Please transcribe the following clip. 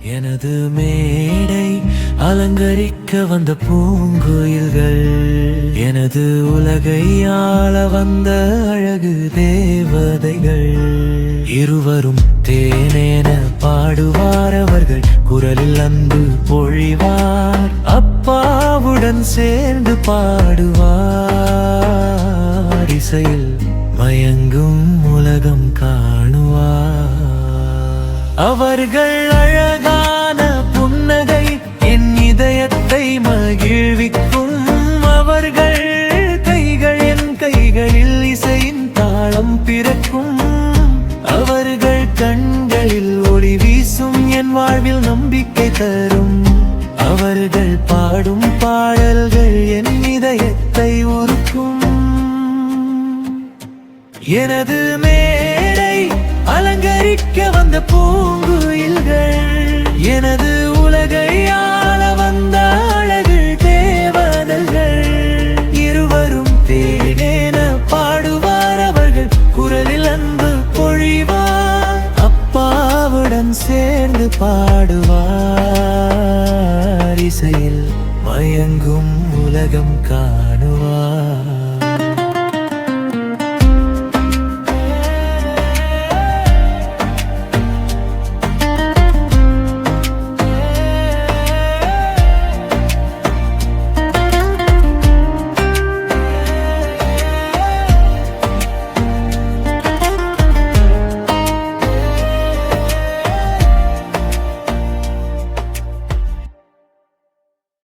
எனது மேடை அலங்கரிக்க வந்த பூங்குயில்கள், எனது உலகை ஆள வந்த அழகு தேவதைகள். இருவரும் தேனென பாடுவார், அவர்கள் குரலில் அன்பு பொழிவார். அப்பாவுடன் சேர்ந்து பாடுவார், இசையில் மயங்கும் உலகம் காணுவார். அவர்கள் அழகான புன்னகை என் இதயத்தை மகிழ்விக்கும். அவர்கள் கைகள் என் கைகளில் இசையின் தாளம் பிறக்கும். அவர்கள் கண்களில் ஒளி வீசும், என் வாழ்வில் நம்பிக்கை தரும். அவர்கள் பாடும் பாடல்கள் என் இதயத்தை உருக்கும். எனது மேடை அலங்கரிக்க வந்த பூங்குயில்கள், எனது உலகை ஆள வந்த அழகு தேவதைகள். இருவரும் தேனென பாடுவார், அவர்கள் குரலில் அன்பு பொழிவார். அப்பாவுடன் சேர்ந்து பாடுவார்.